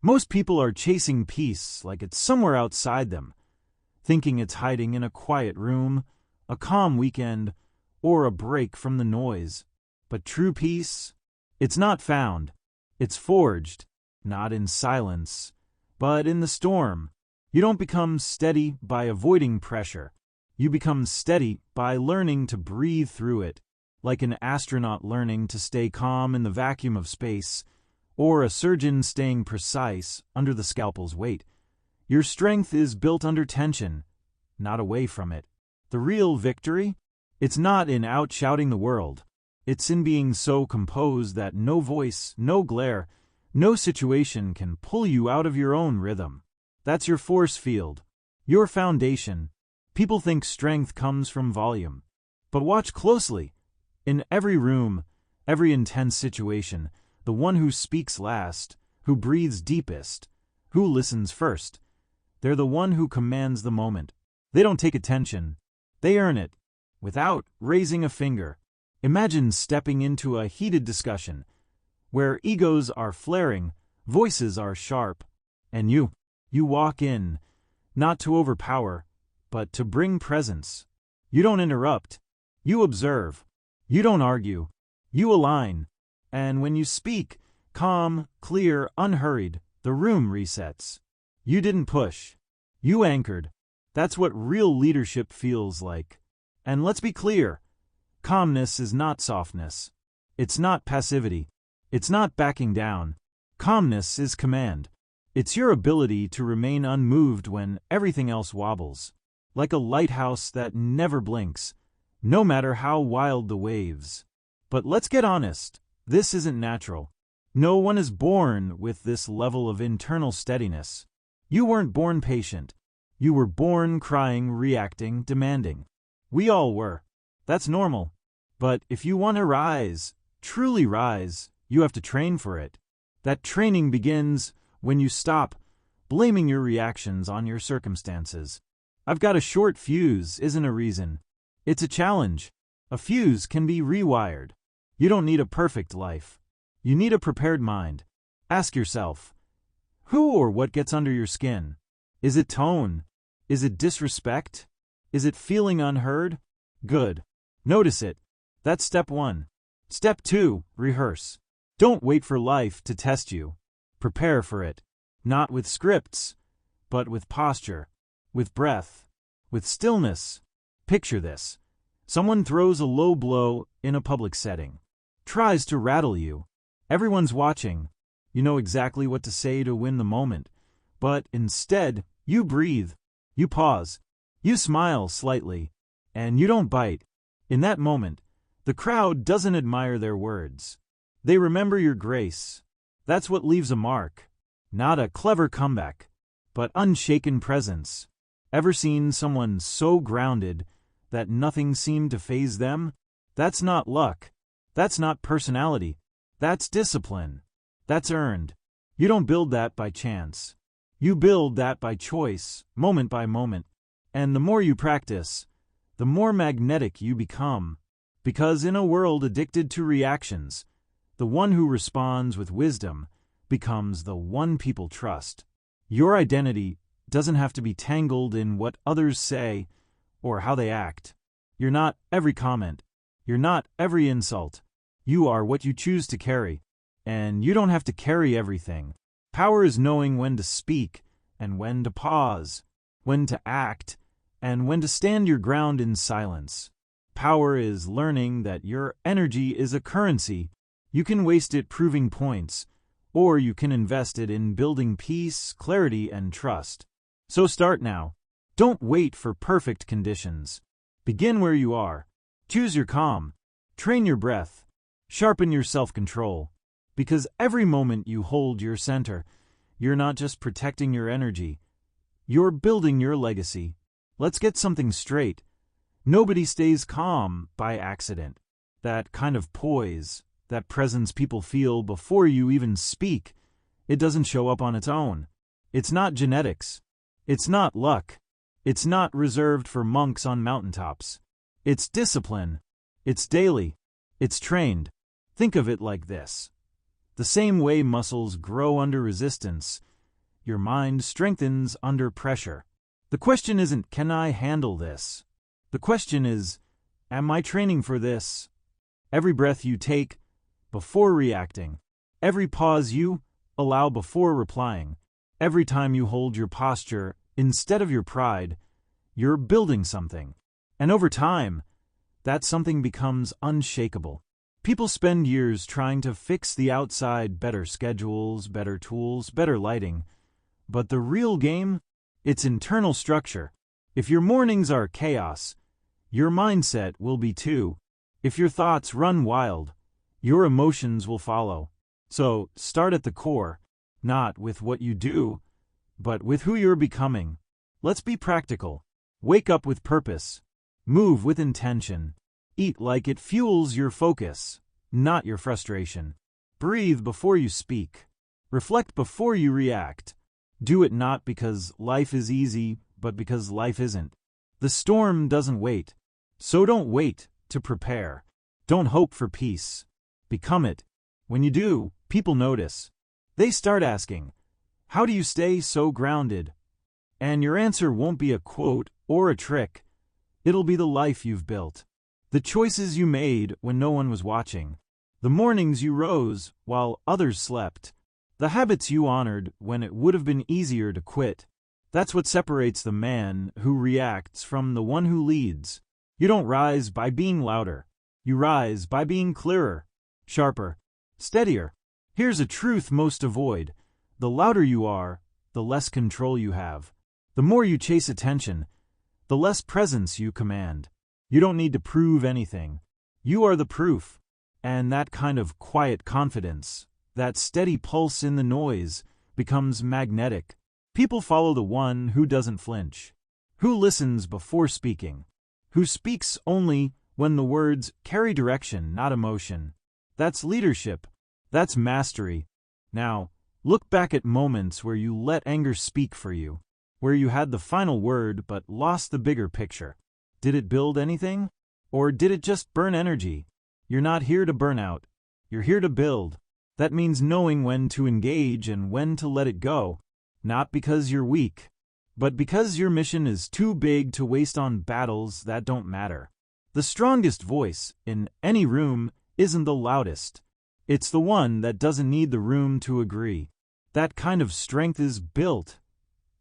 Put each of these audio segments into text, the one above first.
Most people are chasing peace like it's somewhere outside them, thinking it's hiding in a quiet room, a calm weekend, or a break from the noise. But true peace? It's not found. It's forged, not in silence, but in the storm. You don't become steady by avoiding pressure. You become steady by learning to breathe through it, like an astronaut learning to stay calm in the vacuum of space, or a surgeon staying precise under the scalpel's weight. Your strength is built under tension, not away from it. The real victory? It's not in outshouting the world. It's in being so composed that no voice, no glare, no situation can pull you out of your own rhythm. That's your force field, your foundation. People think strength comes from volume. But watch closely. In every room, every intense situation, the one who speaks last, who breathes deepest, who listens first, they're the one who commands the moment. They don't take attention. They earn it, without raising a finger. Imagine stepping into a heated discussion, where egos are flaring, voices are sharp, and you walk in, not to overpower, but to bring presence. You don't interrupt. You observe. You don't argue. You align. And when you speak, calm, clear, unhurried, the room resets. You didn't push. You anchored. That's what real leadership feels like. And let's be clear. Calmness is not softness. It's not passivity. It's not backing down. Calmness is command. It's your ability to remain unmoved when everything else wobbles, like a lighthouse that never blinks, no matter how wild the waves. But let's get honest, this isn't natural. No one is born with this level of internal steadiness. You weren't born patient. You were born crying, reacting, demanding. We all were. That's normal. But if you want to rise, truly rise, you have to train for it. That training begins when you stop blaming your reactions on your circumstances. I've got a short fuse isn't a reason. It's a challenge. A fuse can be rewired. You don't need a perfect life. You need a prepared mind. Ask yourself, who or what gets under your skin? Is it tone? Is it disrespect? Is it feeling unheard? Good. Notice it. That's step 1. Step 2, rehearse. Don't wait for life to test you. Prepare for it. Not with scripts, but with posture, with breath, with stillness. Picture this. Someone throws a low blow in a public setting. Tries to rattle you. Everyone's watching. You know exactly what to say to win the moment. But instead, you breathe. You pause. You smile slightly. And you don't bite. In that moment, the crowd doesn't admire their words. They remember your grace. That's what leaves a mark. Not a clever comeback, but unshaken presence. Ever seen someone so grounded that nothing seemed to faze them? That's not luck. That's not personality. That's discipline. That's earned. You don't build that by chance. You build that by choice, moment by moment. And the more you practice, the more magnetic you become. Because in a world addicted to reactions, the one who responds with wisdom becomes the one people trust. Your identity doesn't have to be tangled in what others say or how they act. You're not every comment. You're not every insult. You are what you choose to carry. And you don't have to carry everything. Power is knowing when to speak and when to pause, when to act, and when to stand your ground in silence. Power is learning that your energy is a currency. You can waste it proving points, or you can invest it in building peace, clarity, and trust. So start now. Don't wait for perfect conditions. Begin where you are. Choose your calm. Train your breath. Sharpen your self-control. Because every moment you hold your center, you're not just protecting your energy. You're building your legacy. Let's get something straight. Nobody stays calm by accident. That kind of poise, that presence people feel before you even speak, it doesn't show up on its own. It's not genetics. It's not luck. It's not reserved for monks on mountaintops. It's discipline. It's daily. It's trained. Think of it like this. The same way muscles grow under resistance, your mind strengthens under pressure. The question isn't, can I handle this? The question is, am I training for this? Every breath you take before reacting, every pause you allow before replying, every time you hold your posture instead of your pride, you're building something. And over time, that something becomes unshakable. People spend years trying to fix the outside, better schedules, better tools, better lighting. But the real game? It's internal structure. If your mornings are chaos, your mindset will be too. If your thoughts run wild, your emotions will follow. So start at the core, not with what you do, but with who you're becoming. Let's be practical. Wake up with purpose. Move with intention. Eat like it fuels your focus, not your frustration. Breathe before you speak. Reflect before you react. Do it not because life is easy, but because life isn't. The storm doesn't wait. So don't wait to prepare. Don't hope for peace. Become it. When you do, people notice. They start asking, how do you stay so grounded? And your answer won't be a quote or a trick. It'll be the life you've built. The choices you made when no one was watching. The mornings you rose while others slept. The habits you honored when it would have been easier to quit. That's what separates the man who reacts from the one who leads. You don't rise by being louder. You rise by being clearer, sharper, steadier. Here's a truth most avoid. The louder you are, the less control you have. The more you chase attention, the less presence you command. You don't need to prove anything. You are the proof. And that kind of quiet confidence, that steady pulse in the noise, becomes magnetic. People follow the one who doesn't flinch, who listens before speaking, who speaks only when the words carry direction, not emotion. That's leadership. That's mastery. Now, look back at moments where you let anger speak for you, where you had the final word but lost the bigger picture. Did it build anything? Or did it just burn energy? You're not here to burn out. You're here to build. That means knowing when to engage and when to let it go. Not because you're weak, but because your mission is too big to waste on battles that don't matter. The strongest voice in any room isn't the loudest. It's the one that doesn't need the room to agree. That kind of strength is built,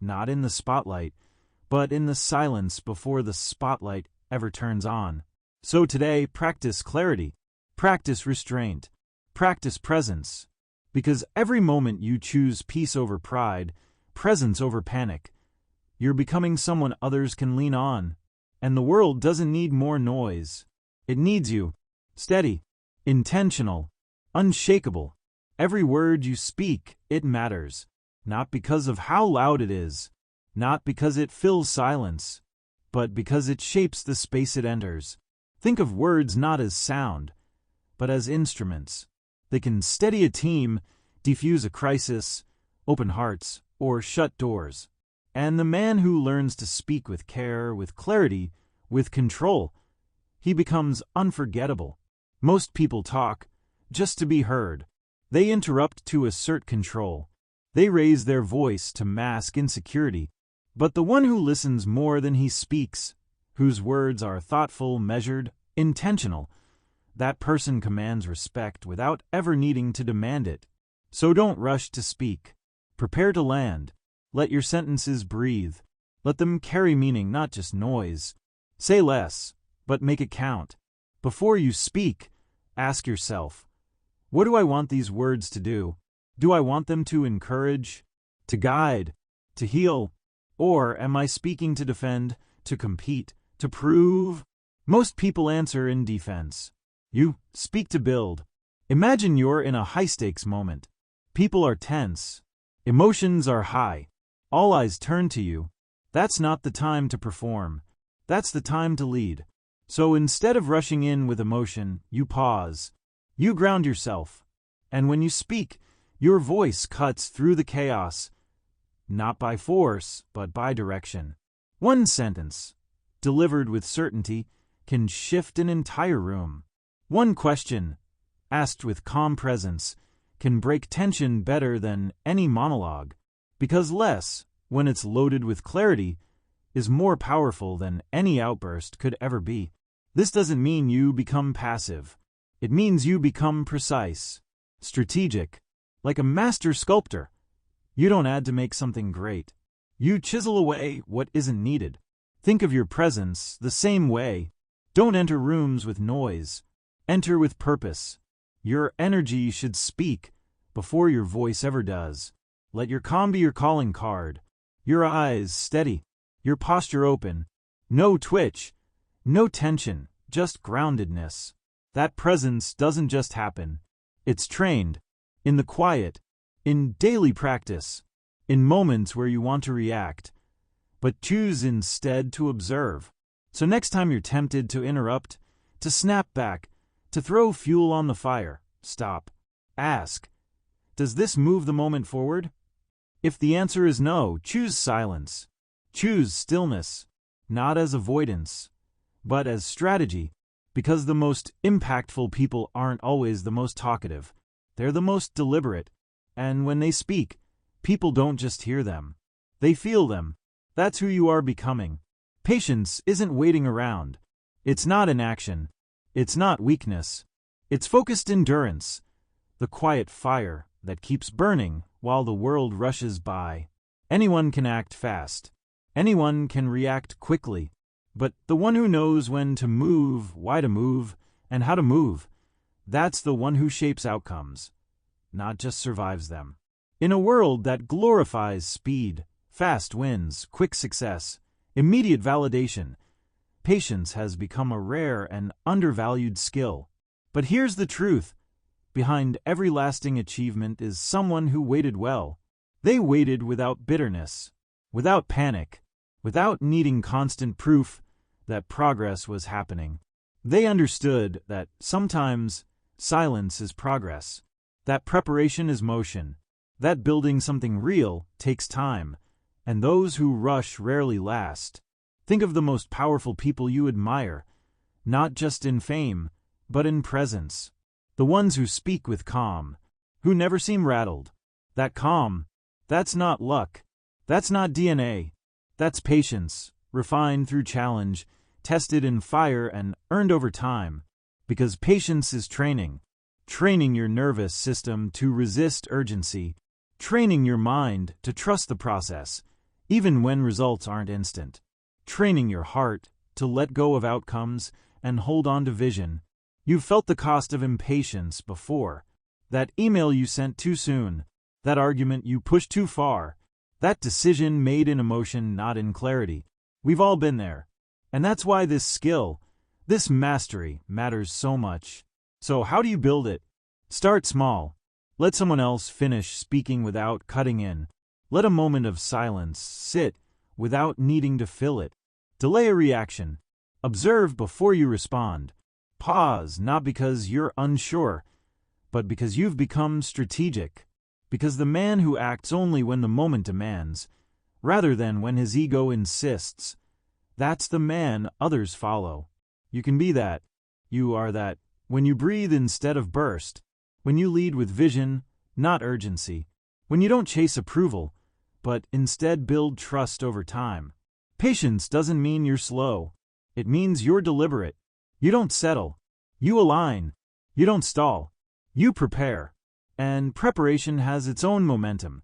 not in the spotlight, but in the silence before the spotlight ever turns on. So today, practice clarity, practice restraint, practice presence. Because every moment you choose peace over pride, presence over panic, you're becoming someone others can lean on. And the world doesn't need more noise. It needs you. Steady, intentional, unshakable. Every word you speak, it matters. Not because of how loud it is, not because it fills silence, but because it shapes the space it enters. Think of words not as sound, but as instruments. They can steady a team, defuse a crisis, open hearts, or shut doors. And the man who learns to speak with care, with clarity, with control, he becomes unforgettable. Most people talk just to be heard. They interrupt to assert control. They raise their voice to mask insecurity. But the one who listens more than he speaks, whose words are thoughtful, measured, intentional, that person commands respect without ever needing to demand it. So don't rush to speak. Prepare to land. Let your sentences breathe. Let them carry meaning, not just noise. Say less, but make it count. Before you speak, ask yourself, what do I want these words to do? Do I want them to encourage, to guide, to heal? Or am I speaking to defend, to compete, to prove? Most people answer in defense. You speak to build. Imagine you're in a high-stakes moment. People are tense. Emotions are high. All eyes turn to you. That's not the time to perform. That's the time to lead. So instead of rushing in with emotion, you pause. You ground yourself. And when you speak, your voice cuts through the chaos, not by force, but by direction. One sentence, delivered with certainty, can shift an entire room. One question, asked with calm presence, can break tension better than any monologue. Because less, when it's loaded with clarity, is more powerful than any outburst could ever be. This doesn't mean you become passive. It means you become precise, strategic, like a master sculptor. You don't add to make something great. You chisel away what isn't needed. Think of your presence the same way. Don't enter rooms with noise. Enter with purpose. Your energy should speak before your voice ever does. Let your calm be your calling card. Your eyes steady. Your posture open. No twitch. No tension. Just groundedness. That presence doesn't just happen. It's trained. In the quiet. In daily practice. In moments where you want to react. But choose instead to observe. So next time you're tempted to interrupt, to snap back, to throw fuel on the fire, stop. Ask, does this move the moment forward? If the answer is no, choose silence. Choose stillness, not as avoidance, but as strategy, because the most impactful people aren't always the most talkative. They're the most deliberate, and when they speak, people don't just hear them. They feel them. That's who you are becoming. Patience isn't waiting around. It's not inaction. It's not weakness. It's focused endurance, the quiet fire that keeps burning while the world rushes by. Anyone can act fast. Anyone can react quickly. But the one who knows when to move, why to move, and how to move, that's the one who shapes outcomes, not just survives them. In a world that glorifies speed, fast wins, quick success, immediate validation, patience has become a rare and undervalued skill. But here's the truth. Behind every lasting achievement is someone who waited well. They waited without bitterness, without panic, without needing constant proof that progress was happening. They understood that sometimes silence is progress, that preparation is motion, that building something real takes time, and those who rush rarely last. Think of the most powerful people you admire, not just in fame, but in presence. The ones who speak with calm, who never seem rattled. That calm, that's not luck. That's not DNA. That's patience, refined through challenge, tested in fire and earned over time. Because patience is training. Training your nervous system to resist urgency. Training your mind to trust the process, even when results aren't instant. Training your heart to let go of outcomes and hold on to vision. You've felt the cost of impatience before. That email you sent too soon. That argument you pushed too far. That decision made in emotion, not in clarity. We've all been there. And that's why this skill, this mastery, matters so much. So how do you build it? Start small. Let someone else finish speaking without cutting in. Let a moment of silence sit without needing to fill it. Delay a reaction. Observe before you respond. Pause, not because you're unsure, but because you've become strategic. Because the man who acts only when the moment demands, rather than when his ego insists, that's the man others follow. You can be that. You are that. When you breathe instead of burst. When you lead with vision, not urgency. When you don't chase approval, but instead build trust over time. Patience doesn't mean you're slow. It means you're deliberate. You don't settle. You align. You don't stall. You prepare. And preparation has its own momentum,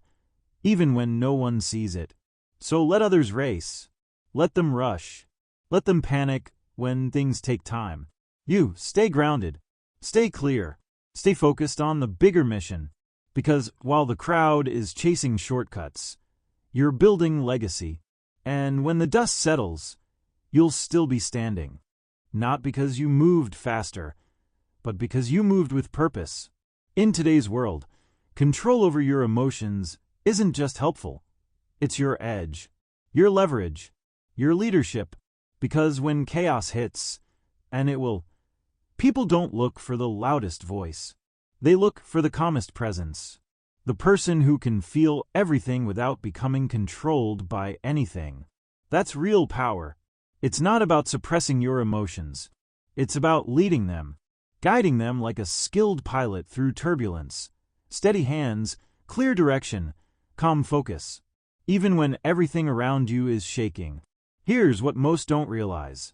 even when no one sees it. So let others race. Let them rush. Let them panic when things take time. You stay grounded. Stay clear. Stay focused on the bigger mission. Because while the crowd is chasing shortcuts, you're building legacy. And when the dust settles, you'll still be standing. Not because you moved faster, but because you moved with purpose. In today's world, control over your emotions isn't just helpful. It's your edge, your leverage, your leadership. Because when chaos hits, and it will, people don't look for the loudest voice. They look for the calmest presence. The person who can feel everything without becoming controlled by anything. That's real power. It's not about suppressing your emotions. It's about leading them, guiding them like a skilled pilot through turbulence. Steady hands, clear direction, calm focus. even when everything around you is shaking. Here's what most don't realize.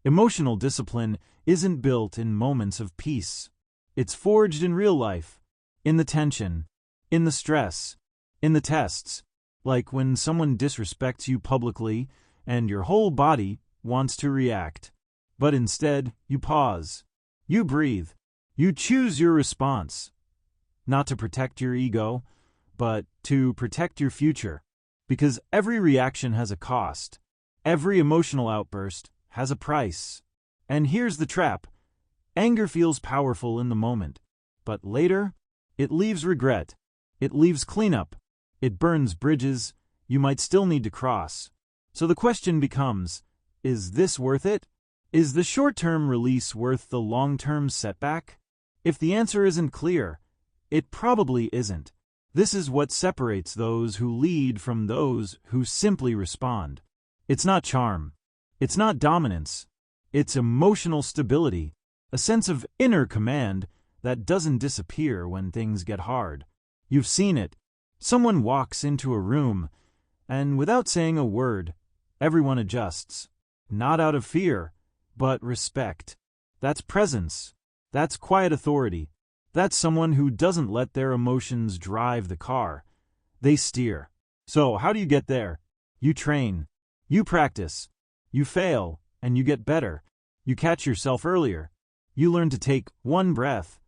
Emotional discipline isn't built in moments of peace. It's forged in real life, in the tension, in the stress, in the tests. Like when someone disrespects you publicly and your whole body wants to react. But instead, you pause. You breathe. You choose your response. Not to protect your ego, but to protect your future. Because every reaction has a cost. Every emotional outburst has a price. And here's the trap. Anger feels powerful in the moment. But later, it leaves regret. It leaves cleanup. It burns bridges you might still need to cross. So the question becomes, is this worth it? Is the short-term release worth the long-term setback? If the answer isn't clear, it probably isn't. This is what separates those who lead from those who simply respond. It's not charm. It's not dominance. It's emotional stability, a sense of inner command that doesn't disappear when things get hard. You've seen it. Someone walks into a room, and without saying a word, everyone adjusts. Not out of fear, but respect. That's presence. That's quiet authority. That's someone who doesn't let their emotions drive the car. They steer. So, how do you get there? You train. You practice. You fail, and you get better. You catch yourself earlier. You learn to take one breath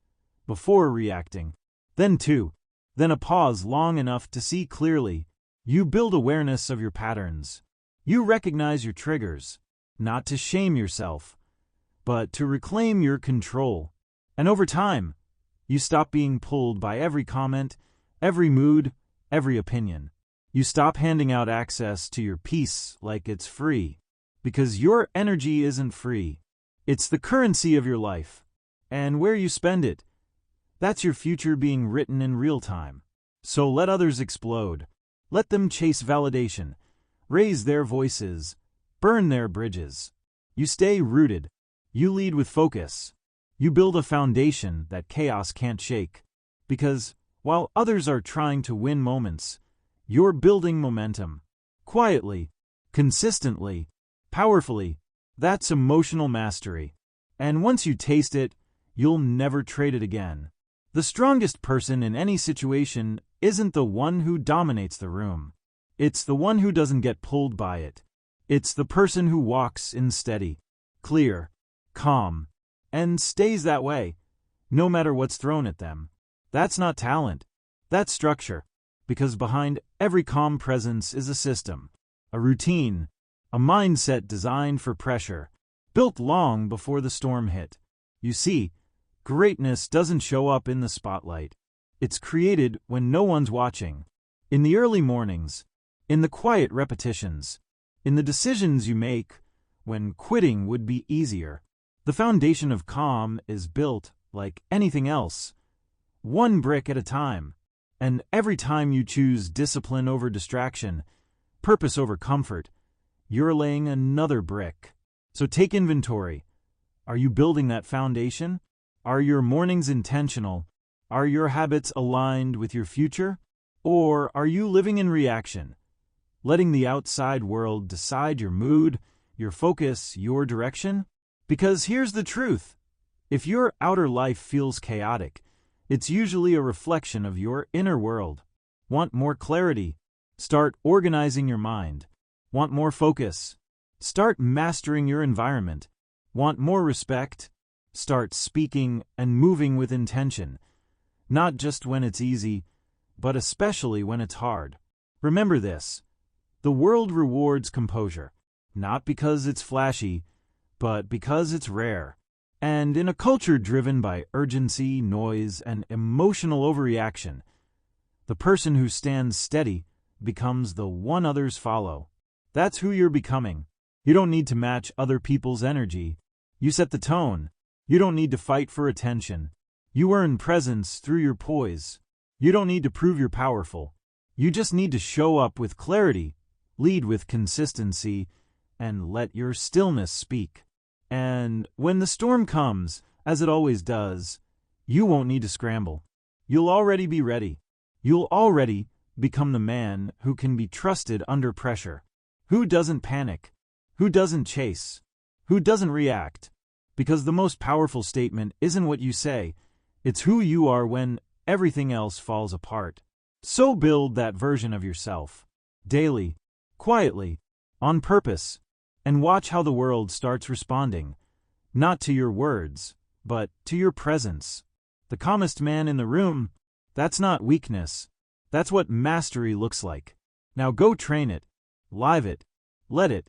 before reacting. Then two. Then a pause long enough to see clearly. You build awareness of your patterns. You recognize your triggers, not to shame yourself, but to reclaim your control. And over time, you stop being pulled by every comment, every mood, every opinion. You stop handing out access to your peace like it's free, because your energy isn't free. It's the currency of your life, and where you spend it, that's your future being written in real time. So let others explode. Let them chase validation, raise their voices, burn their bridges. You stay rooted. You lead with focus. You build a foundation that chaos can't shake. Because while others are trying to win moments, you're building momentum. Quietly, consistently, powerfully. That's emotional mastery. And once you taste it, you'll never trade it again. The strongest person in any situation isn't the one who dominates the room. It's the one who doesn't get pulled by it. It's the person who walks in steady, clear, calm, and stays that way, no matter what's thrown at them. That's not talent. That's structure. Because behind every calm presence is a system, a routine, a mindset designed for pressure, built long before the storm hit. You see, greatness doesn't show up in the spotlight. It's created when no one's watching. In the early mornings, in the quiet repetitions, in the decisions you make when quitting would be easier. The foundation of calm is built like anything else, one brick at a time. And every time you choose discipline over distraction, purpose over comfort, you're laying another brick. So take inventory. Are you building that foundation? Are your mornings intentional? Are your habits aligned with your future? Or are you living in reaction, letting the outside world decide your mood, your focus, your direction? Because here's the truth. If your outer life feels chaotic, it's usually a reflection of your inner world. Want more clarity? Start organizing your mind. Want more focus? Start mastering your environment. Want more respect? Start speaking and moving with intention. Not just when it's easy, but especially when it's hard. Remember this. The world rewards composure, not because it's flashy, but because it's rare. And in a culture driven by urgency, noise, and emotional overreaction, the person who stands steady becomes the one others follow. That's who you're becoming. You don't need to match other people's energy. You set the tone. You don't need to fight for attention. You earn presence through your poise. You don't need to prove you're powerful. You just need to show up with clarity, lead with consistency, and let your stillness speak. And when the storm comes, as it always does, you won't need to scramble. You'll already be ready. You'll already become the man who can be trusted under pressure, who doesn't panic, who doesn't chase, who doesn't react. Because the most powerful statement isn't what you say, it's who you are when everything else falls apart. So build that version of yourself, daily, quietly, on purpose, and watch how the world starts responding, not to your words, but to your presence. The calmest man in the room, that's not weakness. That's what mastery looks like. Now go train it, live it, let it.